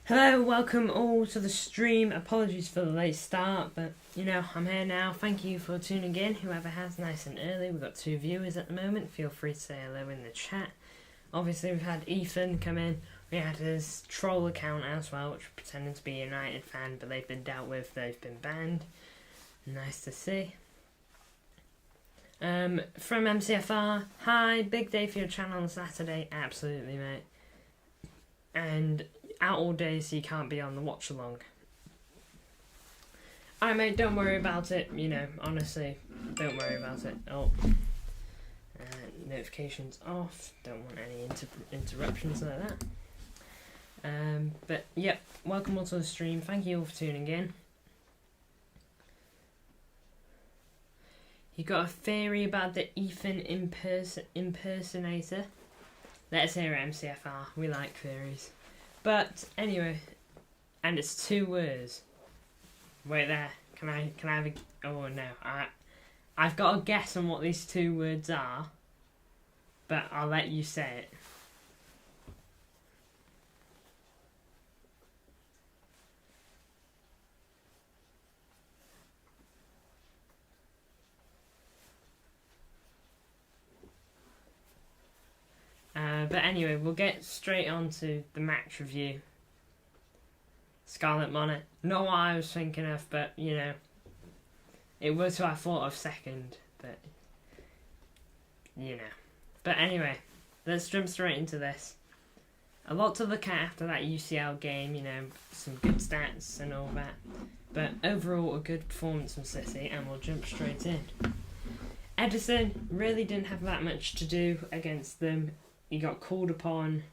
Hello, welcome all to the stream. Apologies for the late start, but I'm here now. Thank you for tuning in. Whoever has, nice and early. We've got 2 viewers at the moment. Feel free to say hello in the chat. Obviously, we've had Ethan come in. We had his troll account as well, which pretended to be a United fan, but they've been dealt with. They've been banned. Nice to see. From MCFR, hi, big day for your channel on Saturday. Absolutely, mate. And out all day so you can't be on the watch along. Alright, mate, don't worry about it. Honestly, don't worry about it. Notifications off. Don't want any interruptions like that. But yep, welcome all to the stream. Thank you all for tuning in. You got a theory about the Ethan impersonator? Let's hear it, MCFR. We like theories. But anyway, and it's 2 words. Wait there. Can I have a? Oh no, I've got a guess on what these 2 words are, but I'll let you say it. But anyway, we'll get straight on to the match review. Scarlet Monarch. Not what I was thinking of, but, it was who I thought of second, but, But anyway, let's jump straight into this. A lot to look at after that UCL game, some good stats and all that. But overall, a good performance from City, and we'll jump straight in. Edison really didn't have that much to do against them. He got called upon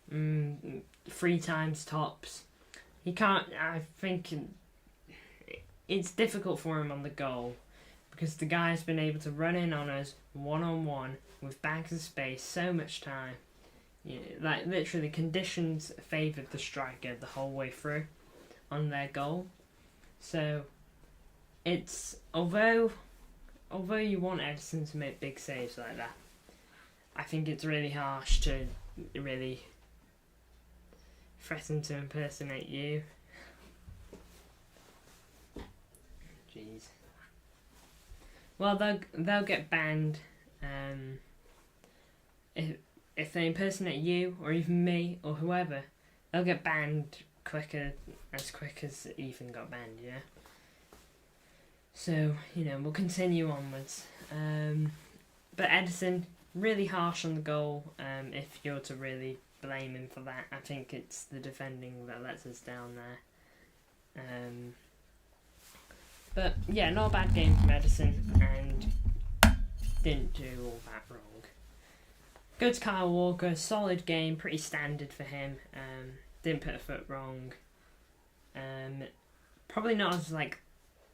3 times tops. He can't. I think it's difficult for him on the goal because the guy's been able to run in on us one-on-one with bags of space so much time. Literally, conditions favoured the striker the whole way through on their goal. So it's although you want Edison to make big saves like that, I think it's really harsh to really threaten to impersonate you. Jeez. Well, they'll get banned if they impersonate you or even me or whoever. They'll get banned as quick as Ethan got banned. Yeah. So we'll continue onwards. But Edison, really harsh on the goal. If you're to really blame him for that, I think it's the defending that lets us down there. But yeah, not a bad game from Edison, and didn't do all that wrong. Good to Kyle Walker, solid game, pretty standard for him. Didn't put a foot wrong. Probably not as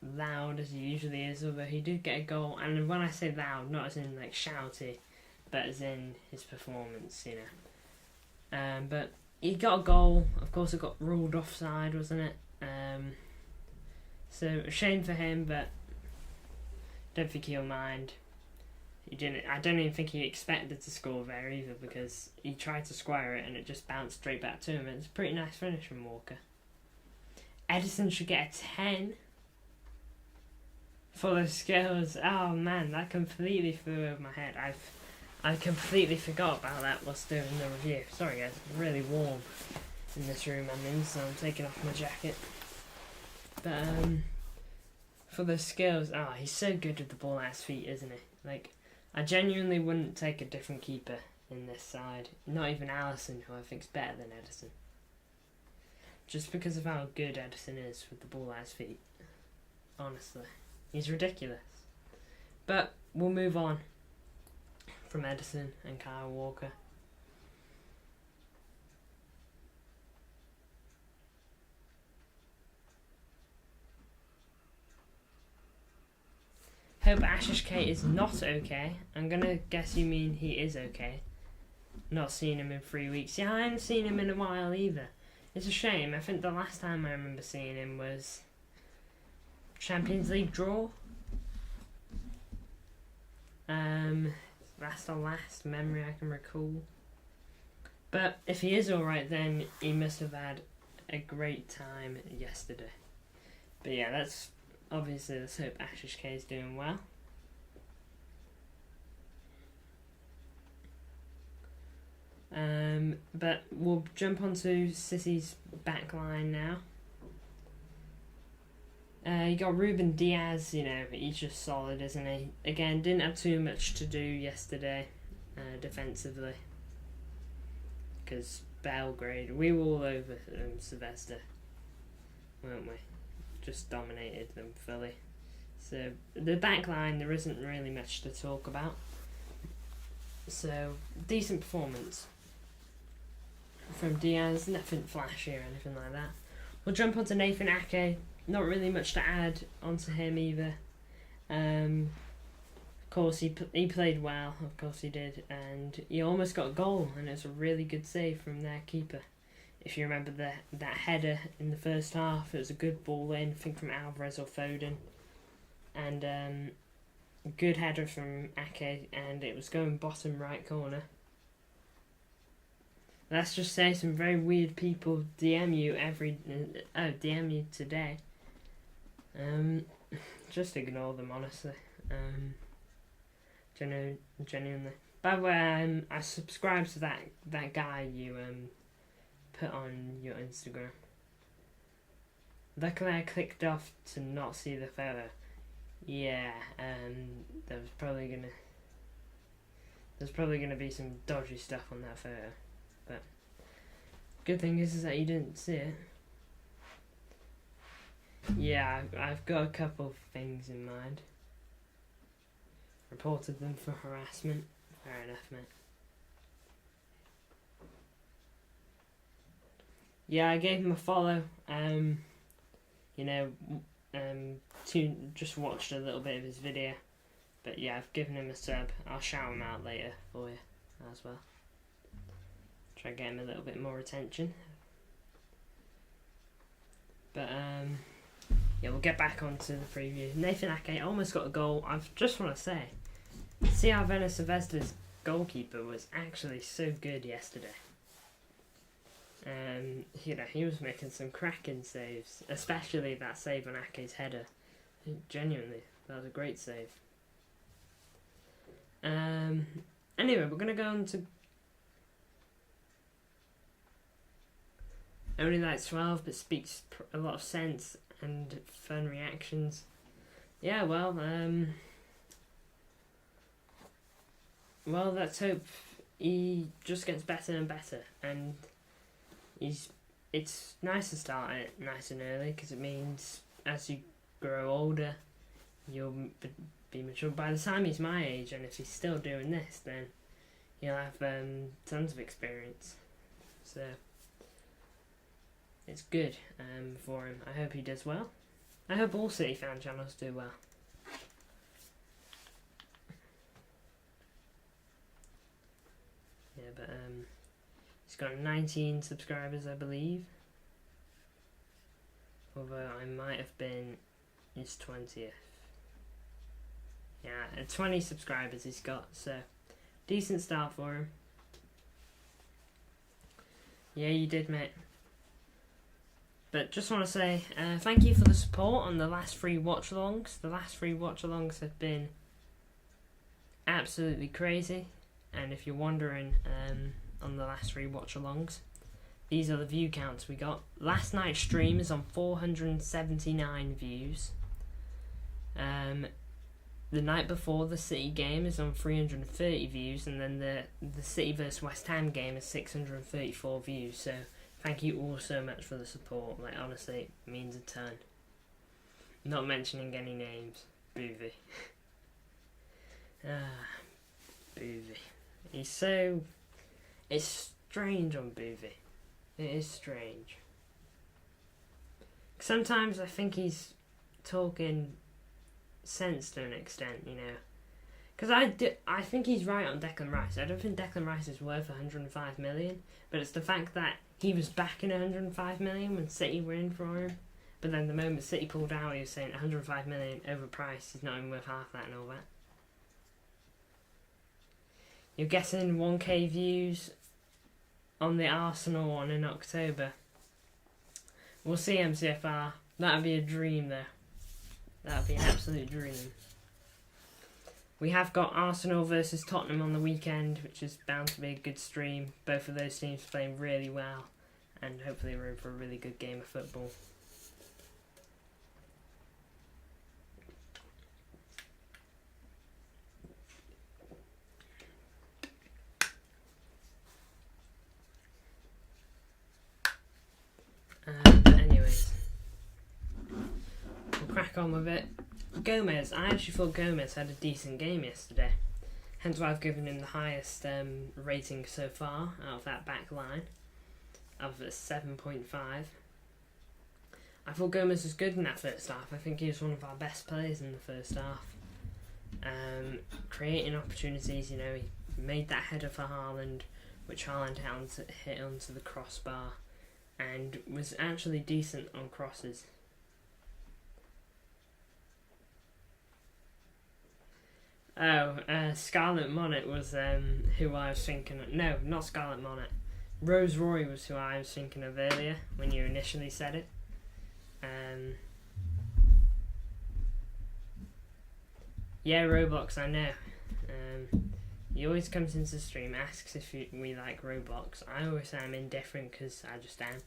loud as he usually is, although he did get a goal. And when I say loud, not as in shouty, but as in his performance, But he got a goal. Of course, it got ruled offside, wasn't it? So a shame for him, but don't think he'll mind. He didn't. I don't even think he expected to score there either, because he tried to square it and it just bounced straight back to him. It's a pretty nice finish from Walker. Edison should get a 10 for the skills. Oh man, that completely flew over my head. I completely forgot about that whilst doing the review. Sorry guys, it's really warm in this room I'm in, so I'm taking off my jacket. But for the skills, he's so good with the ball at his feet, isn't he? I genuinely wouldn't take a different keeper in this side. Not even Alisson, who I think's better than Edison. Just because of how good Edison is with the ball at his feet. Honestly. He's ridiculous. But we'll move on from Edison and Kyle Walker. Hope Ashish K is not okay. I'm gonna guess you mean he is okay. Not seen him in 3 weeks. Yeah, I haven't seen him in a while either. It's a shame. I think the last time I remember seeing him was Champions League draw. That's the last memory I can recall. But if he is alright, then he must have had a great time yesterday. But yeah, let's hope Ashish K is doing well. But we'll jump onto City's back line now. You got Ruben Diaz, he's just solid, isn't he? Again, didn't have too much to do yesterday defensively. Because Belgrade, we were all over Zvezda, weren't we? Just dominated them fully. So, the back line, there isn't really much to talk about. So, decent performance from Diaz, nothing flashy or anything like that. We'll jump onto Nathan Ake. Not really much to add onto him either. Of course, he played well. Of course, he did, and he almost got a goal, and it was a really good save from their keeper. If you remember that header in the first half, it was a good ball in, I think from Alvarez or Foden, and a good header from Ake, and it was going bottom right corner. Let's just say some very weird people DM you DM you today. Just ignore them, honestly. Genuinely. By the way, I subscribe to that guy you put on your Instagram. Luckily, I clicked off to not see the photo. Yeah, there's probably gonna be some dodgy stuff on that photo. But good thing is that you didn't see it. Yeah, I've got a couple of things in mind. Reported them for harassment. Fair enough, mate. Yeah, I gave him a follow. Just watched a little bit of his video. But yeah, I've given him a sub. I'll shout him out later for you as well. Try to get him a little bit more attention. But yeah, we'll get back onto the preview. Nathan Ake almost got a goal. I just want to say, Crvena Zvezda's goalkeeper was actually so good yesterday. He was making some cracking saves, especially that save on Ake's header. Genuinely, that was a great save. Anyway, we're gonna go on to only like 12, but speaks a lot of sense and fun reactions. Yeah, well, let's hope he just gets better and better, and it's nice to start it nice and early, because it means as you grow older, you'll be mature. By the time he's my age, and if he's still doing this, then he'll have tons of experience. So it's good for him. I hope he does well. I hope all City fan channels do well. Yeah, but he's got 19 subscribers, I believe. Although I might have been his 20th. Yeah, 20 subscribers he's got, so decent start for him. Yeah, you did, mate. But just want to say thank you for the support on the last 3 watch-alongs. The last 3 watch-alongs have been absolutely crazy. And if you're wondering on the last 3 watch-alongs, these are the view counts we got. Last night's stream is on 479 views. The night before the City game is on 330 views, and then the City vs West Ham game is 634 views. So thank you all so much for the support. Like, honestly, it means a ton. Not mentioning any names. Boovy. Boovy. It's strange on Boovy. It is strange. Sometimes I think he's talking sense to an extent, Because I think he's right on Declan Rice. I don't think Declan Rice is worth 105 million, but it's the fact that he was backing 105 million when City were in for him. But then the moment City pulled out, he was saying 105 million overpriced. He's not even worth half that and all that. You're getting 1k views on the Arsenal one in October. We'll see MCFR. That'd be a dream, though. That'd be an absolute dream. We have got Arsenal versus Tottenham on the weekend, which is bound to be a good stream. Both of those teams playing really well, and hopefully we're in for a really good game of football. But anyways, we'll crack on with it. Gomez, I actually thought Gomez had a decent game yesterday. Hence why I've given him the highest rating so far out of that back line, of a 7.5. I thought Gomez was good in that first half. I think he was one of our best players in the first half. Creating opportunities, he made that header for Haaland, which Haaland hit onto the crossbar, and was actually decent on crosses. Scarlet Monet was who I was thinking of. No, not Scarlet Monet. Rose Roy was who I was thinking of earlier when you initially said it. Yeah, Roblox, I know. He always comes into the stream, asks if we like Roblox. I always say I'm indifferent because I just am.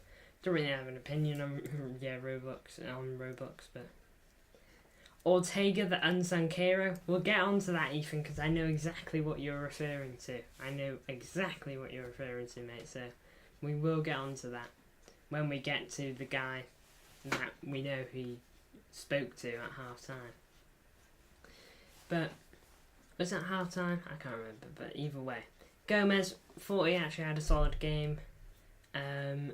Don't really have an opinion on Roblox, but Ortega, the unsung hero. We'll get onto that, Ethan, because I know exactly what you're referring to. I know exactly what you're referring to, mate. So we will get onto that when we get to the guy that we know he spoke to at half time. But was that half time? I can't remember. But either way, Gomez thought he actually had a solid game, and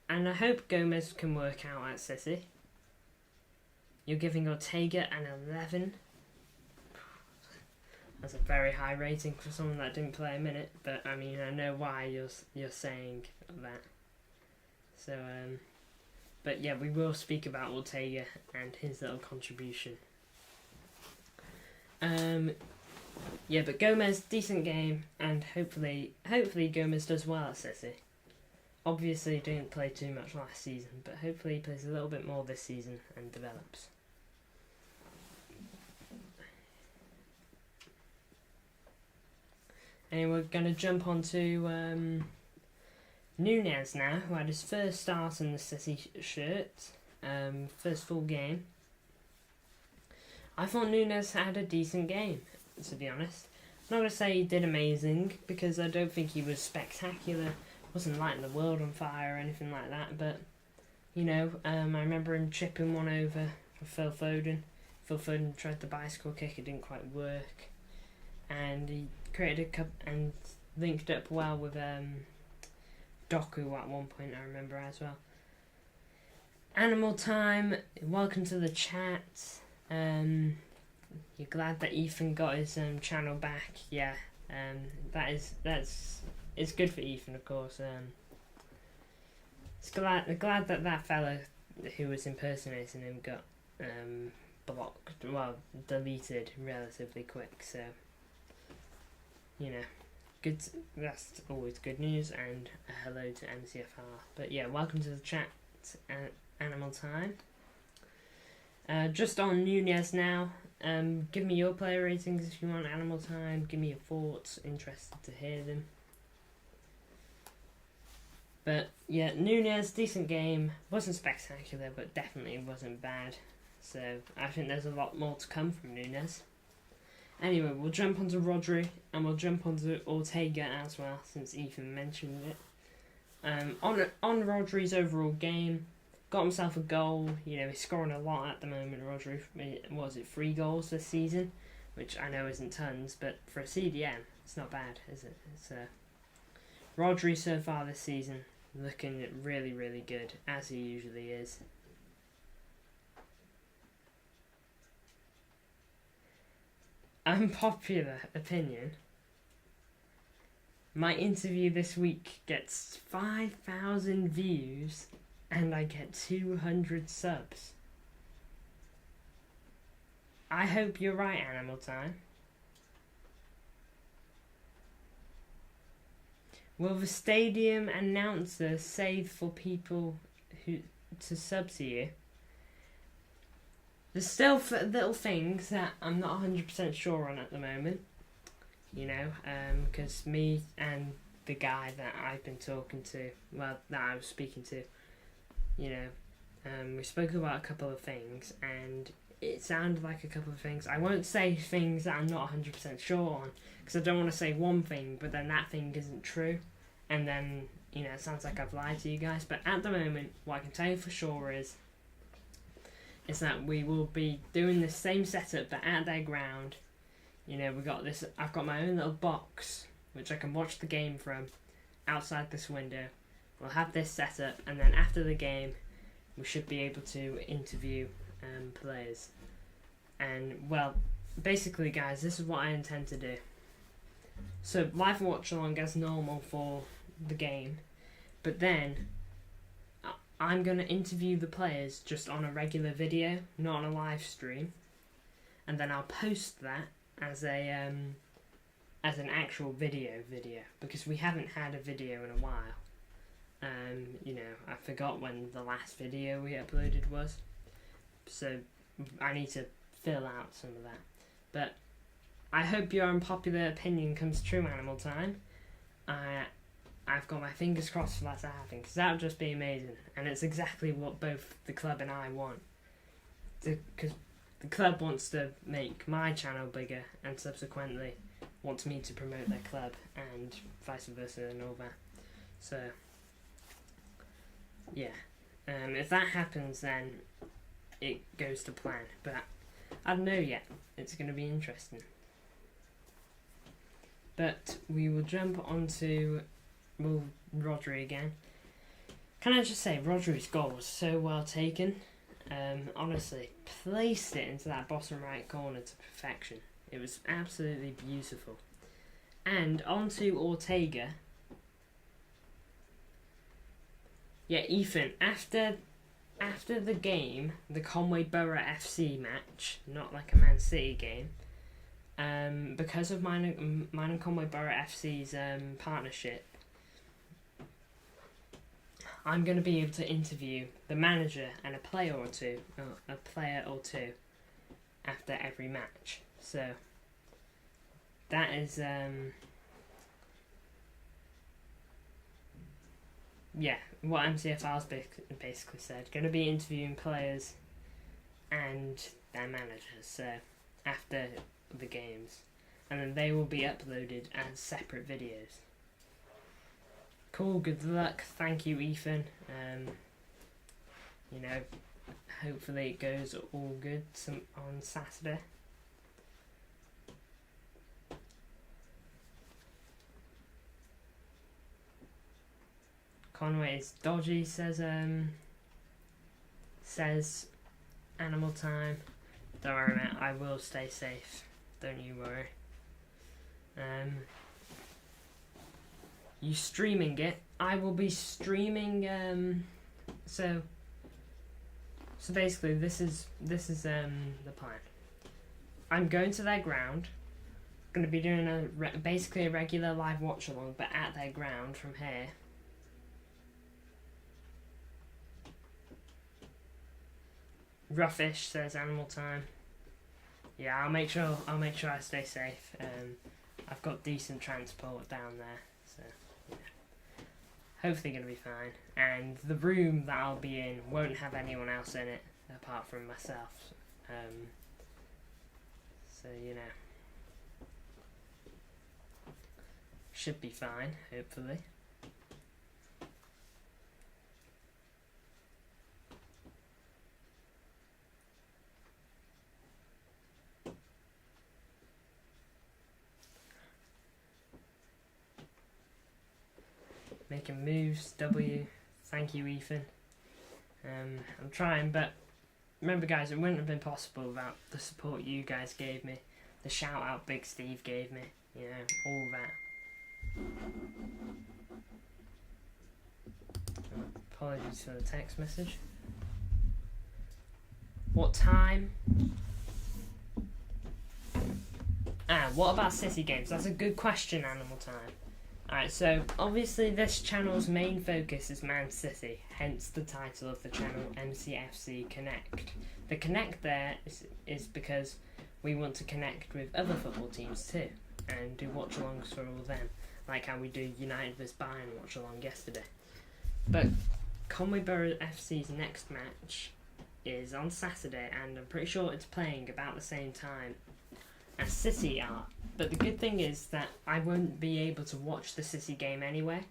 I hope Gomez can work out at City. You're giving Ortega an 11. That's a very high rating for someone that didn't play a minute, but I mean I know why you're saying that. So but yeah, we will speak about Ortega and his little contribution. Yeah, but Gomez, decent game, and hopefully Gomez does well at City. Obviously didn't play too much last season, but hopefully he plays a little bit more this season and develops. And we're going to jump on to Nunez now, who had his first start in the City shirt, first full game. I thought Nunez had a decent game, to be honest. I'm not going to say he did amazing, because I don't think he was spectacular. Wasn't lighting the world on fire or anything like that, but I remember him chipping one over for Phil Foden. Phil Foden tried the bicycle kick, it didn't quite work, and he created a cup and linked up well with Doku at one point, I remember as well. Animal Time, welcome to the chat. You're glad that Ethan got his channel back, yeah. It's good for Ethan, of course. It's glad that fella who was impersonating him got deleted relatively quick. So, good. That's always good news, and a hello to MCFR. But yeah, welcome to the chat, Animal Time. Just on Nunez now. Give me your player ratings if you want, Animal Time. Give me your thoughts. Interested to hear them. But yeah, Nunez, decent game. Wasn't spectacular, but definitely wasn't bad. So I think there's a lot more to come from Nunez. Anyway, we'll jump onto Rodri, and we'll jump onto Ortega as well, since Ethan mentioned it. On Rodri's overall game, got himself a goal. He's scoring a lot at the moment, Rodri. Was it 3 goals this season? Which I know isn't tons, but for a CDM, it's not bad, is it? It's Rodri so far this season looking really, really good, as he usually is. Unpopular opinion. My interview this week gets 5,000 views and I get 200 subs. I hope you're right, Animal Time. Will the stadium announcer save for people who to sub to you. There's still little things that I'm not 100% sure on at the moment, you know, because me and the guy that I've been talking to, well, that I was speaking to, you know, we spoke about a couple of things, and it sounded like a couple of things. I won't say things that I'm not 100% sure on, because I don't want to say one thing, but then that thing isn't true, and then, you know, it sounds like I've lied to you guys. But at the moment, what I can tell you for sure is that we will be doing the same setup, but at their ground. You know, I've got my own little box, which I can watch the game from outside this window. We'll have this set up, and then after the game, we should be able to interview players. And, well, basically, guys, this is what I intend to do. So, live watch along as normal for the game, but then I'm going to interview the players just on a regular video, not on a live stream, and then I'll post that as an actual video, because we haven't had a video in a while. You know, I forgot when the last video we uploaded was, so I need to fill out some of that. But I hope your unpopular opinion comes true, Animal Time. I've got my fingers crossed for that to happen, because that would just be amazing, and it's exactly what both the club and I want. Because the club wants to make my channel bigger, and subsequently wants me to promote their club, and vice versa and all that. So, yeah. If that happens, then it goes to plan. But I don't know yet. It's going to be interesting. But we will jump onto Rodri again. Can I just say, Rodri's goal was so well taken. Honestly, placed it into that bottom right corner to perfection. It was absolutely beautiful. And onto Ortega. Yeah, Ethan, after the game, the Conway Borough FC match, not like a Man City game, because of mine and Conway Borough FC's partnership, I'm going to be able to interview the manager and a player or two after every match. So that is what MCFR's basically said. Going to be interviewing players and their managers, so after the games, and then they will be uploaded as separate videos. Cool, good luck. Thank you, Ethan. You know, hopefully it goes all good on Saturday. Conway is dodgy, says Animal Time. Don't worry, mate, I will stay safe. Don't you worry. You streaming it? I will be streaming. So basically, this is the plan. I'm going to their ground. Going to be doing basically a regular live watch along, but at their ground from here. Roughish, says Animal Time. Yeah, I'll make sure I stay safe. I've got decent transport down there, so yeah. Hopefully gonna be fine. And the room that I'll be in won't have anyone else in it apart from myself. So you know, should be fine, hopefully. Making moves, W. Thank you, Ethan. I'm trying, but remember, guys, it wouldn't have been possible without the support you guys gave me, the shout out Big Steve gave me, you know, all that. Apologies for the text message. What time? What about City games? That's a good question, Animal Time. Alright, so obviously this channel's main focus is Man City, hence the title of the channel, MCFC Connect. The connect there is because we want to connect with other football teams too, and do watch-alongs for all of them, like how we do United vs Bayern watch-along yesterday. But Conway Borough FC's next match is on Saturday, and I'm pretty sure it's playing about the same time as City are. But the good thing is that I won't be able to watch the City game anyway.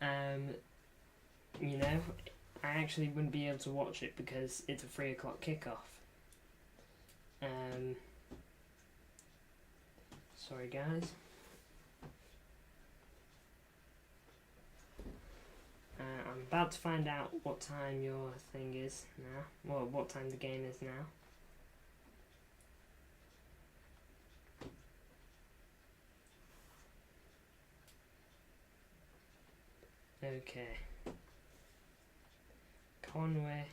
You know, I actually wouldn't be able to watch it because it's a 3 o'clock kickoff. Sorry guys. I'm about to find out what time your thing is now. Well, what time the game is now. Okay. Conway.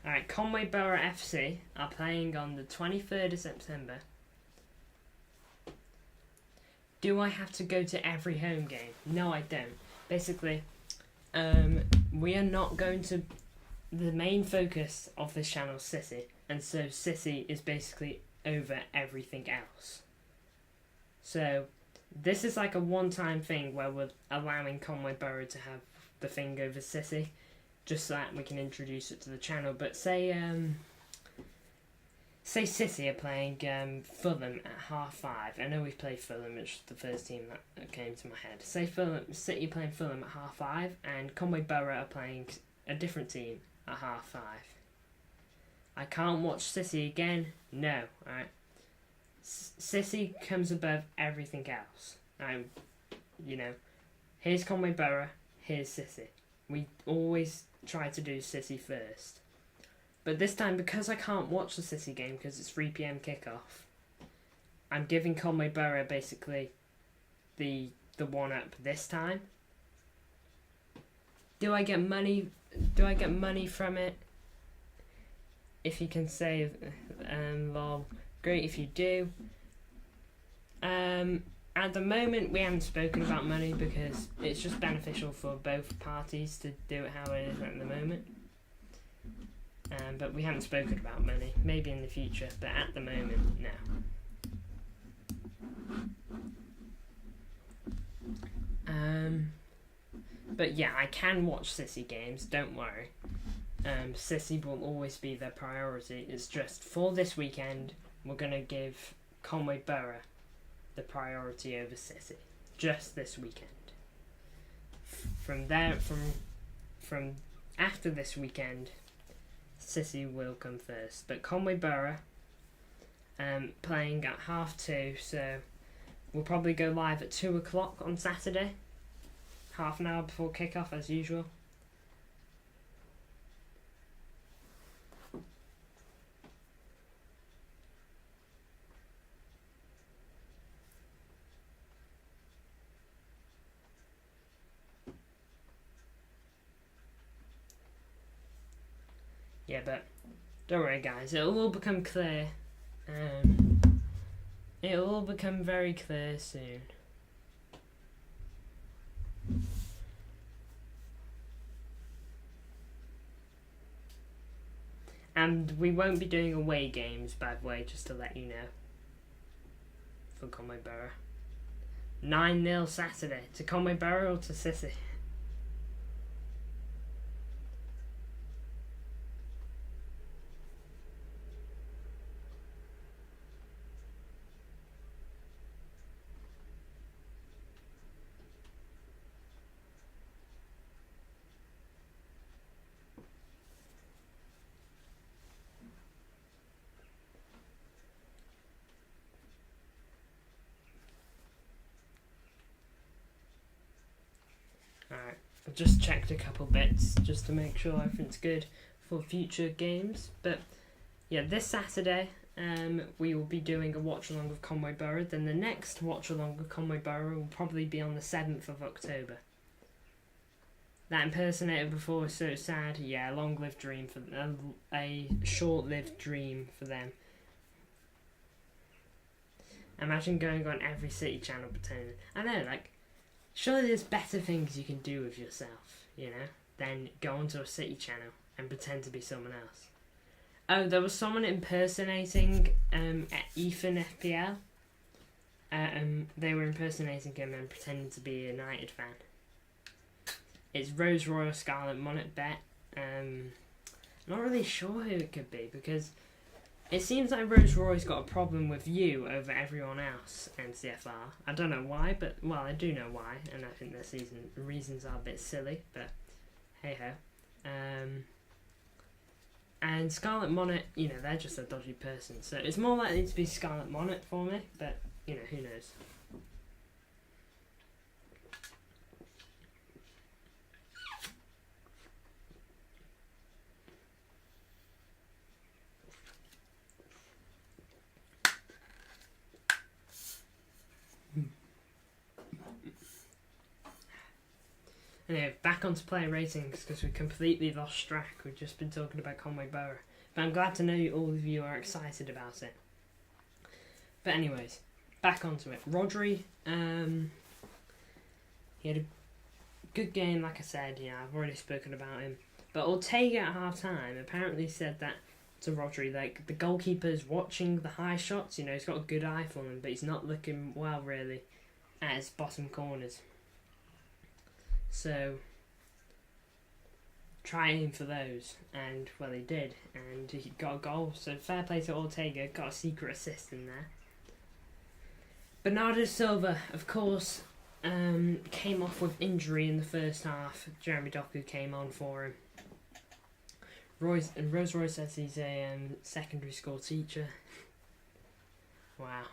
Alright, Conway Borough FC are playing on the 23rd of September. Do I have to go to every home game? No, I don't. Basically, we are not going to... The main focus of this channel is City, and so City is basically over everything else. So this is like a one-time thing where we're allowing Conway Borough to have the thing over City, just so that we can introduce it to the channel. But say City are playing Fulham at 5:30. I know we've played Fulham, it's the first team that came to my head. Say City are playing Fulham at 5:30 and Conway Borough are playing a different team at 5:30. I can't watch City again. No, alright. City comes above everything else. You know, here's Conway Borough, here's City. We always try to do City first. But this time, because I can't watch the City game because it's 3 PM kickoff, I'm giving Conway Borough basically the one up this time. Do I get money? Do I get money from it? If you can say, well, great if you do. At the moment, we haven't spoken about money because it's just beneficial for both parties to do it how it is at the moment. But we haven't spoken about money. Maybe in the future, but at the moment, no. But yeah, I can watch City games, don't worry. City will always be their priority. It's just for this weekend, we're going to give Conway Borough the priority over City. Just this weekend. From after this weekend, City will come first. But Conway Borough playing at 2:30, so we'll probably go live at 2 o'clock on Saturday. Half an hour before kickoff as usual. Yeah, but don't worry guys, it'll all become clear. It'll all become very clear soon. And we won't be doing away games, by the way, just to let you know. For Conway Borough. 9-0 Saturday. To Conway Borough or to City? Alright, I've just checked a couple bits just to make sure everything's good for future games. But yeah, this Saturday we will be doing a watch along with Conway Borough. Then the next watch along with Conway Borough will probably be on the 7th of October. That impersonator before was so sad. Yeah, long-lived dream for them. A short-lived dream for them. Imagine going on every City channel pretending. I know, like, surely there's better things you can do with yourself, you know, than go onto a City channel and pretend to be someone else. Oh, there was someone impersonating Ethan FPL. They were impersonating him and pretending to be a United fan. It's Rose Royal Scarlet Monarch Bet. Not really sure who it could be because it seems like Rose Roy's got a problem with you over everyone else, MCFR. I don't know why, but, well, I do know why, and I think the reasons are a bit silly, but hey-ho. And Scarlet Monarch, you know, they're just a dodgy person, so it's more likely to be Scarlet Monarch for me, but, you know, who knows. Anyway, back onto player ratings because we completely lost track. We've just been talking about Conway Borough. But I'm glad to know all of you are excited about it. But anyways, back onto it. Rodri, he had a good game, like I said. Yeah, I've already spoken about him. But Ortega at half-time apparently said that to Rodri, like, the goalkeeper's watching the high shots. You know, he's got a good eye for them, but he's not looking well, really, at his bottom corners. So, try aim for those, and, well, he did, and he got a goal, so fair play to Ortega, got a secret assist in there. Bernardo Silva, of course, came off with injury in the first half. Jeremy Doku came on for him. Rose Roy says he's a secondary school teacher. Wow.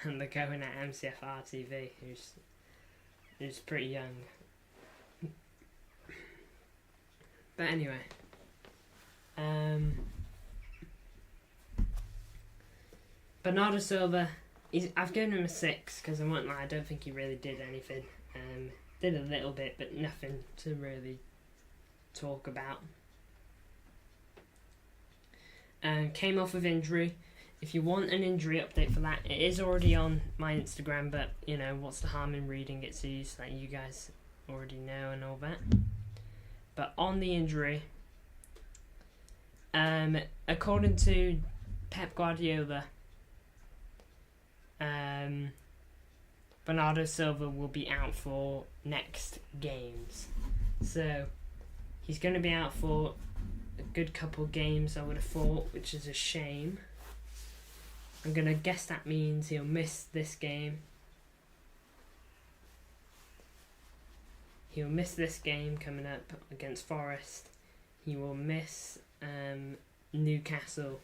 And they're going at MCFR TV, who's pretty young. But anyway, Bernardo Silva, I've given him a 6 because I won't lie, I don't think he really did anything. Did a little bit, but nothing to really talk about. Came off of injury. If you want an injury update for that, it is already on my Instagram, but, you know, what's the harm in reading it to you so that you guys already know and all that. But on the injury, according to Pep Guardiola, Bernardo Silva will be out for next games. So, he's going to be out for a good couple games, I would have thought, which is a shame. I'm going to guess that means he'll miss this game. He'll miss this game coming up against Forest. He will miss Newcastle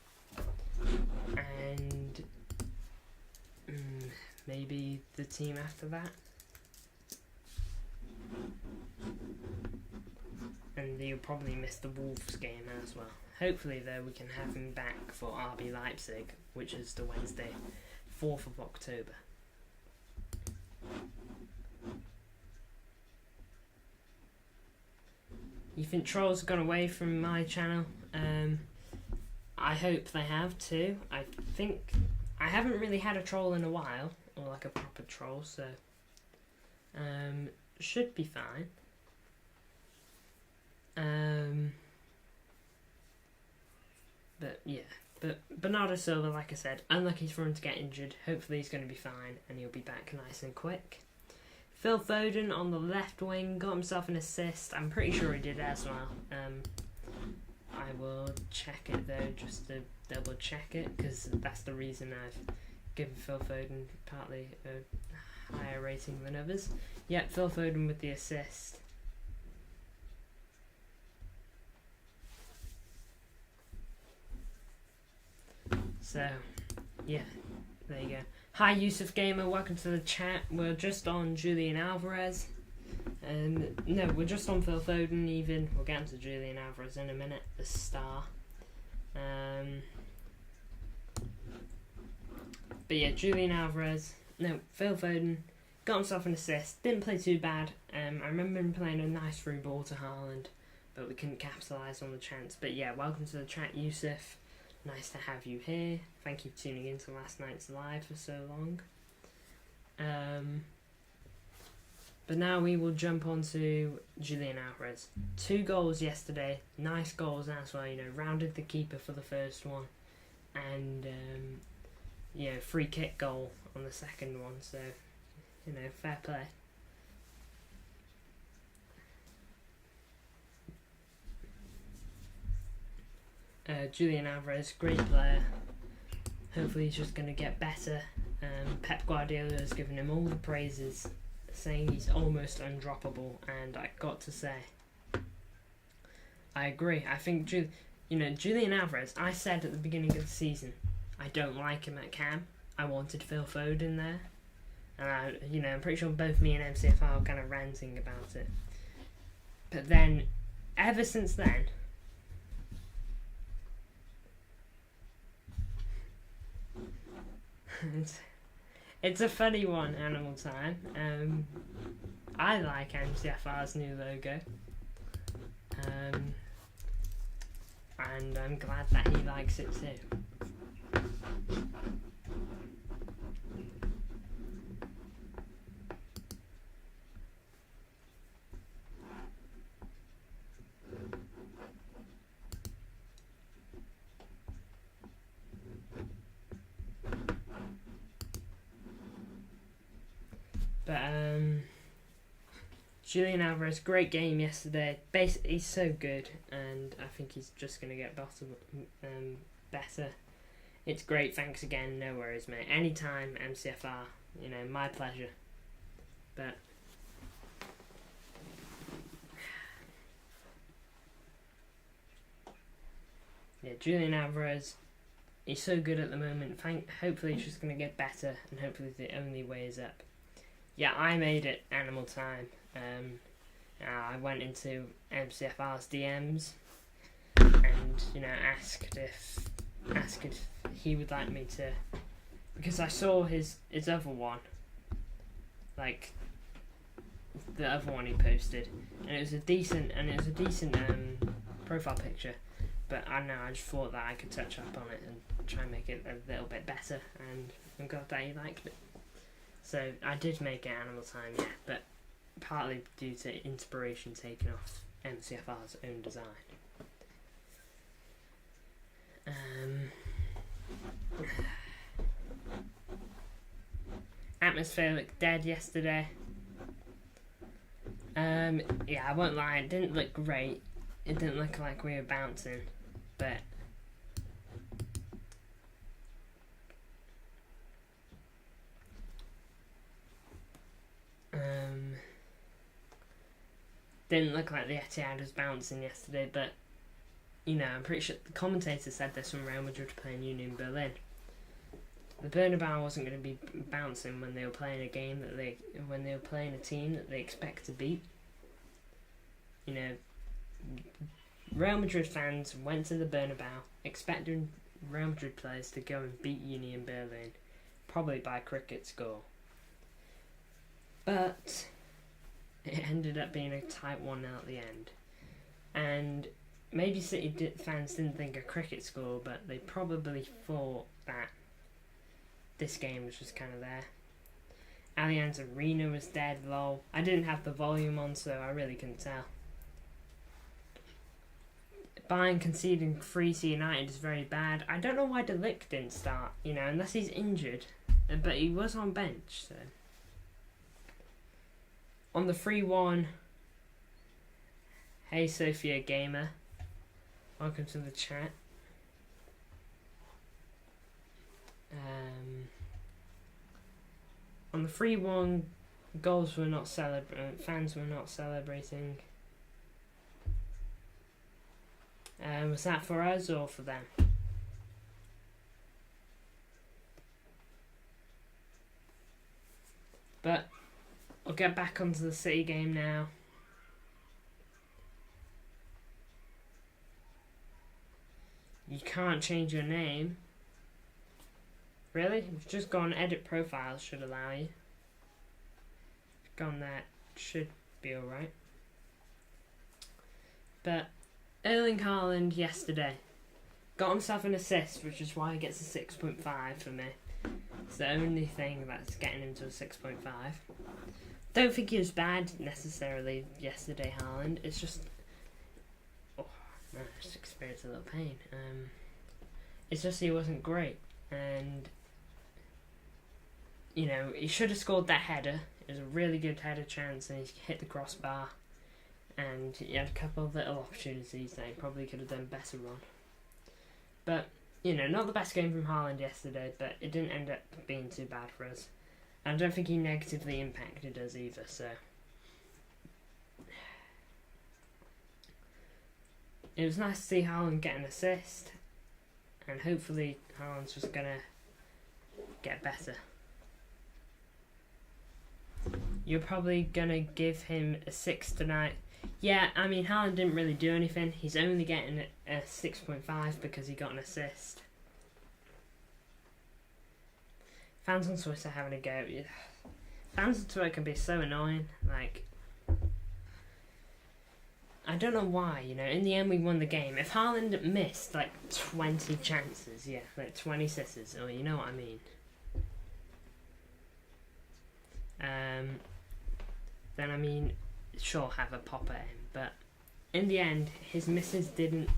and maybe the team after that. And he'll probably miss the Wolves game as well. Hopefully, though, we can have him back for RB Leipzig, which is the Wednesday, 4th of October. You think trolls have gone away from my channel? I hope they have too. I think I haven't really had a troll in a while, or like a proper troll, so should be fine. But yeah, but Bernardo Silva, like I said, unlucky for him to get injured. Hopefully he's going to be fine and he'll be back nice and quick. Phil Foden on the left wing got himself an assist. I'm pretty sure he did as well. I will check it though, just to double check it, because that's the reason I've given Phil Foden partly a higher rating than others. Yep, Phil Foden with the assist. So, yeah, there you go. Hi Yusuf Gamer, welcome to the chat. We're just on Julian Alvarez. No, we're just on Phil Foden even. We'll get into Julian Alvarez in a minute, the star. But yeah, Julian Alvarez. No, Phil Foden. got himself an assist. Didn't play too bad. I remember him playing a nice through ball to Haaland, but we couldn't capitalise on the chance. But yeah, welcome to the chat, Yusuf. Nice to have you here. Thank you for tuning in to last night's live for so long. But now we will jump on to Julian Alvarez. 2 goals yesterday. Nice goals as well, rounded the keeper for the first one. And, free kick goal on the second one. So, fair play. Julian Alvarez, great player. Hopefully he's just going to get better. Pep Guardiola has given him all the praises, saying he's almost undroppable, and I got to say, I agree. I think Julian Alvarez, I said at the beginning of the season, I don't like him at Cam. I wanted Phil Foden there, and I'm pretty sure both me and MCFR are kind of ranting about it. But then, ever since then, it's a funny one, Animal Time. I like MCFR's new logo. And I'm glad that he likes it too. But Julian Alvarez, great game yesterday. Basically, he's so good, and I think he's just going to get better. It's great. Thanks again. No worries, mate. Anytime, MCFR. My pleasure. But yeah, Julian Alvarez, he's so good at the moment. Hopefully, he's just going to get better, and hopefully, the only way is up. Yeah, I made it Animal Time. I went into MCFR's DMs and asked if he would like me to, because I saw his other one, like the other one he posted, and it was a decent profile picture. But I just thought that I could touch up on it and try and make it a little bit better, and I'm glad that he liked it. So I did make it Animal Time, yeah, but partly due to inspiration taken off MCFR's own design. Atmospheric dead yesterday. Yeah, I won't lie, it didn't look great. It didn't look like we were bouncing, but didn't look like the Etihad was bouncing yesterday, but I'm pretty sure the commentator said this when Real Madrid were playing Union Berlin. The Bernabeu wasn't going to be bouncing when they were playing a game when they were playing a team that they expect to beat. Real Madrid fans went to the Bernabeu expecting Real Madrid players to go and beat Union Berlin, probably by a cricket score. But it ended up being a tight 1-0 at the end. And maybe City fans didn't think a cricket score, but they probably thought that this game was just kind of there. Allianz Arena was dead, lol. I didn't have the volume on, so I really couldn't tell. Bayern conceding 3 to United is very bad. I don't know why De Ligt didn't start, unless he's injured. But he was on bench, so. On the 3-1, hey Sophia Gamer, welcome to the chat. On the 3-1, fans were not celebrating. Was that for us or for them? But I'll get back onto the City game now. You can't change your name. Really? You've just gone edit profiles should allow you. gone there should be alright. But Erling Haaland yesterday got himself an assist, which is why he gets a 6.5 for me. It's the only thing that's getting him to a 6.5. Don't think he was bad necessarily yesterday, Haaland. It's just... Oh, man, I just experienced a little pain. It's just he wasn't great. And, you know, he should have scored that header. It was a really good header chance, and he hit the crossbar. And he had a couple of little opportunities that he probably could have done better on. But, you know, not the best game from Haaland yesterday, but it didn't end up being too bad for us. I don't think he negatively impacted us either, so... It was nice to see Haaland get an assist, and hopefully Haaland's just going to get better. You're probably going to give him a 6 tonight. Yeah, I mean, Haaland didn't really do anything. He's only getting a 6.5 because he got an assist. Fans on Twitter having a go. Fans on Twitter can be so annoying. Like, I don't know why, you know. In the end, we won the game. If Haaland missed, like, 20 chances, yeah, like 20 sitters, or you know what I mean. Then, I mean, sure, have a pop at him. But in the end, his misses didn't...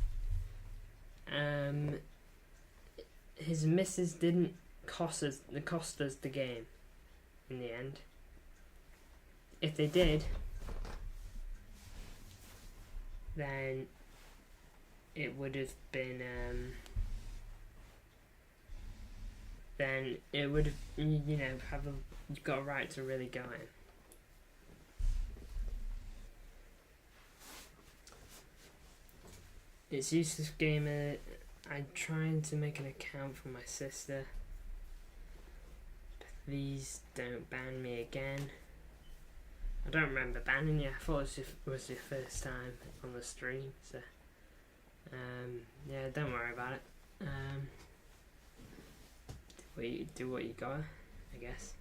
cost us the game in the end. If they did, then it would have been then it would have, you know, you've got a right to really go in. It's Yusuf Gamer. I'm trying to make an account for my sister. Please don't ban me again. I don't remember banning you. I thought it was your first time on the stream, so yeah, don't worry about it. Do what you gotta, I guess.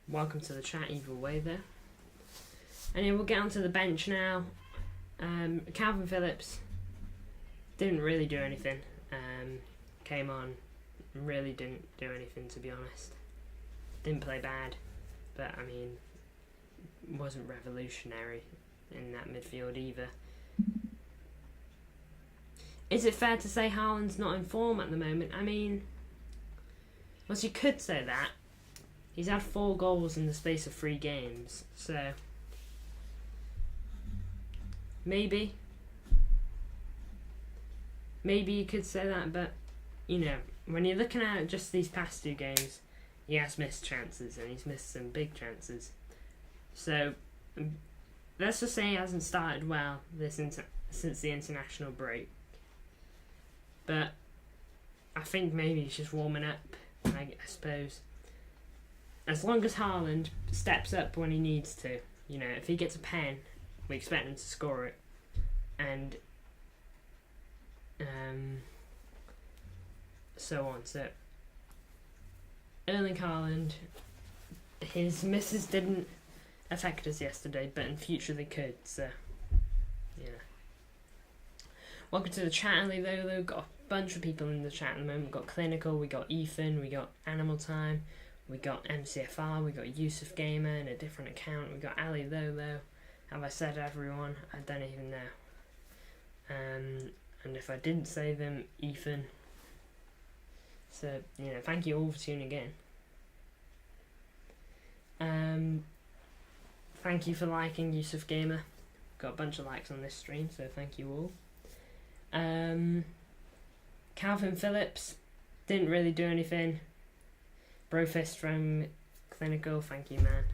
Welcome to the chat either way though. And yeah, we'll get onto the bench now. Calvin Phillips didn't really do anything. Came on, really didn't do anything, to be honest. Didn't play bad, but I mean, wasn't revolutionary in that midfield either. Is it fair to say Haaland's not in form at the moment? I mean, well, you could say that. He's had 4 goals in the space of 3 games, so maybe you could say that, but you know, when you're looking at just these past 2 games, he has missed chances, and he's missed some big chances. So let's just say he hasn't started well since the international break. But I think maybe he's just warming up, I suppose. As long as Haaland steps up when he needs to, you know, if he gets a pen, we expect him to score it. And so on. So Erling Haaland, his misses didn't affect us yesterday, but in future they could, so yeah. Welcome to the chat, Ali Lolo. Got a bunch of people in the chat at the moment. We've got Clinical, we got Ethan, we got Animal Time, we got MCFR, we got Yusuf Gamer in a different account, we got Ali Lolo. Have I said everyone? I don't even know. And if I didn't say them, Ethan. So, you know, thank you all for tuning in. Thank you for liking Yusuf Gamer. Got a bunch of likes on this stream, so thank you all. Calvin Phillips didn't really do anything. Brofist from Clinical, thank you, man.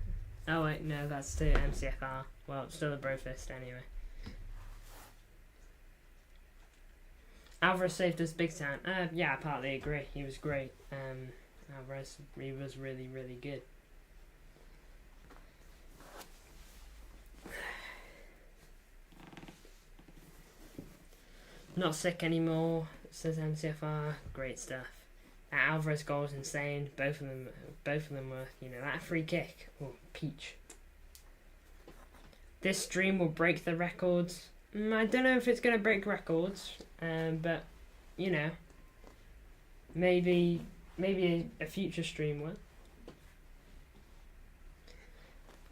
Oh wait, no, that's to MCFR. Well, it's still a Brofist anyway. Alvarez saved us big time. Yeah, I partly agree. He was great. Alvarez, he was really, really good. Not sick anymore, says MCFR. Great stuff. That Alvarez goal was insane. Both of them were, that free kick. Oh, peach. This stream will break the records. I don't know if it's going to break records, but, maybe a future stream will.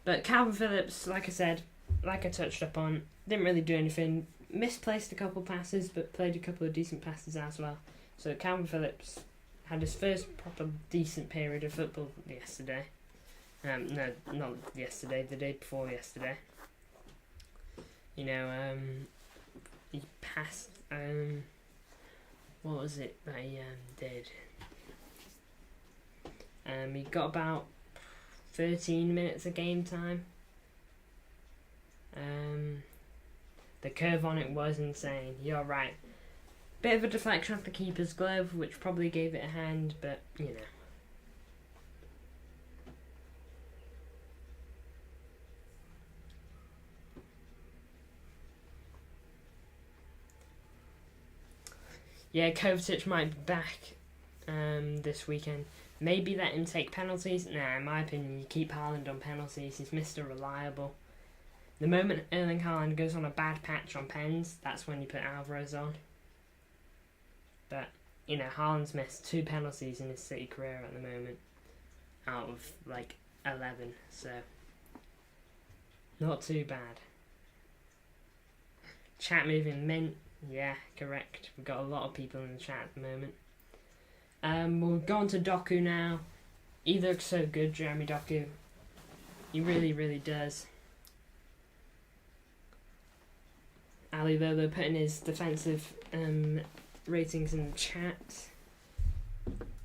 But Calvin Phillips, like I said, like I touched upon, didn't really do anything. Misplaced a couple passes, but played a couple of decent passes as well. So Calvin Phillips had his first proper decent period of football yesterday. No, not yesterday, the day before yesterday. He passed, what was it that he did? He got about 13 minutes of game time. The curve on it was insane. You're right. Bit of a deflection off the keeper's glove, which probably gave it a hand, but, Yeah, Kovacic might be back this weekend. Maybe let him take penalties. Nah, in my opinion, you keep Haaland on penalties. He's Mr. Reliable. The moment Erling Haaland goes on a bad patch on pens, that's when you put Alvarez on. But, Haaland's missed 2 penalties in his City career at the moment. Out of, 11. So, not too bad. Chat moving mint. Yeah, correct. We've got a lot of people in the chat at the moment. We'll go on to Doku now. He looks so good, Jeremy Doku. He really, really does. Ali Lolo putting his defensive ratings in the chat.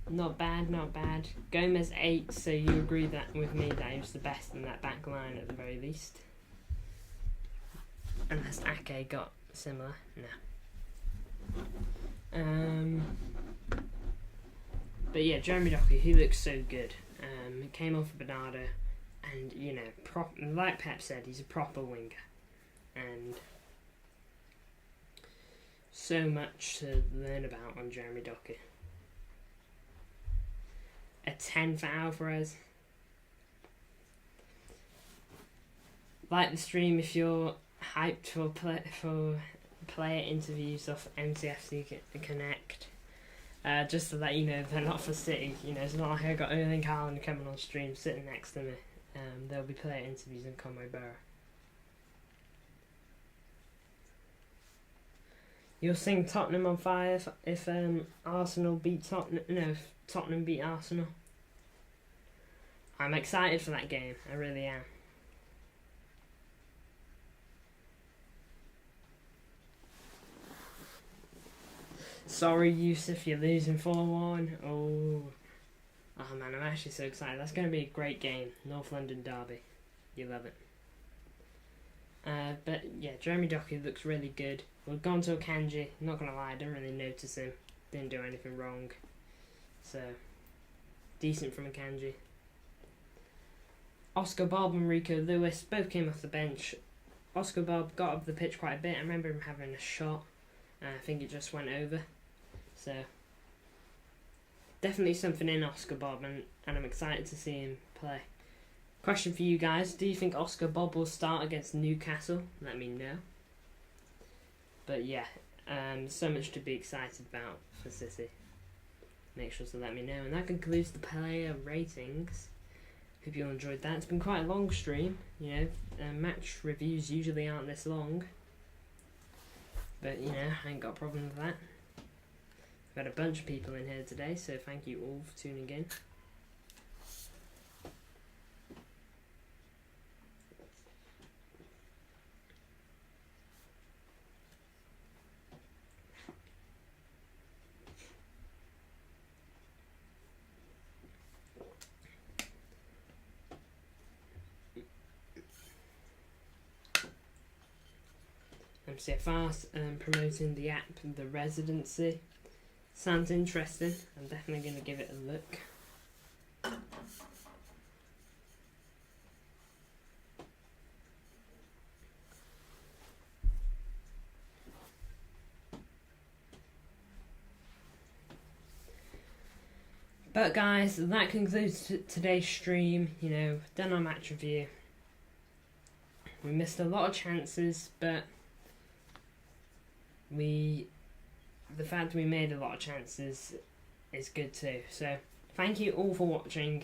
Not bad, not bad. Gomez 8, so you agree that with me that he was the best in that back line at the very least. Unless Ake got similar. No. But yeah, Jeremy Doku, he looks so good. He came off of Bernardo, and like Pep said, he's a proper winger, and so much to learn about on Jeremy Doku. A 10 for Alvarez. Like the stream if you're hyped for player interviews off MCFC Connect. Just to let you know, they're not for City. It's not like I got Erling Haaland coming on stream sitting next to me. There'll be player interviews in Conway Borough. You'll sing Tottenham on fire if Arsenal beat Tottenham. No, if Tottenham beat Arsenal. I'm excited for that game. I really am. Sorry, Yusuf, you're losing 4-1. Oh man, I'm actually so excited. That's going to be a great game. North London derby. You love it. But yeah, Jeremy Doku looks really good. We've gone to Akanji. Not going to lie, I didn't really notice him. Didn't do anything wrong. So, decent from Akanji. Oscar Bob and Rico Lewis both came off the bench. Oscar Bob got up the pitch quite a bit. I remember him having a shot. I think it just went over. So, definitely something in Oscar Bob, and I'm excited to see him play. Question for you guys. Do you think Oscar Bob will start against Newcastle? Let me know. But yeah, so much to be excited about for City. Make sure to let me know. And that concludes the player ratings. Hope you all enjoyed that. It's been quite a long stream. Match reviews usually aren't this long. But, I ain't got a problem with that. We've had a bunch of people in here today, so thank you all for tuning in. MCFR promoting the app, The Residency. Sounds interesting. I'm definitely going to give it a look. But guys, that concludes today's stream. You know, done our match review. We missed a lot of chances, but the fact we made a lot of chances is good too. So thank you all for watching,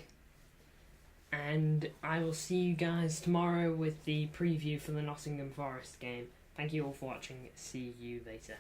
and I will see you guys tomorrow with the preview for the Nottingham Forest game. Thank you all for watching. See you later.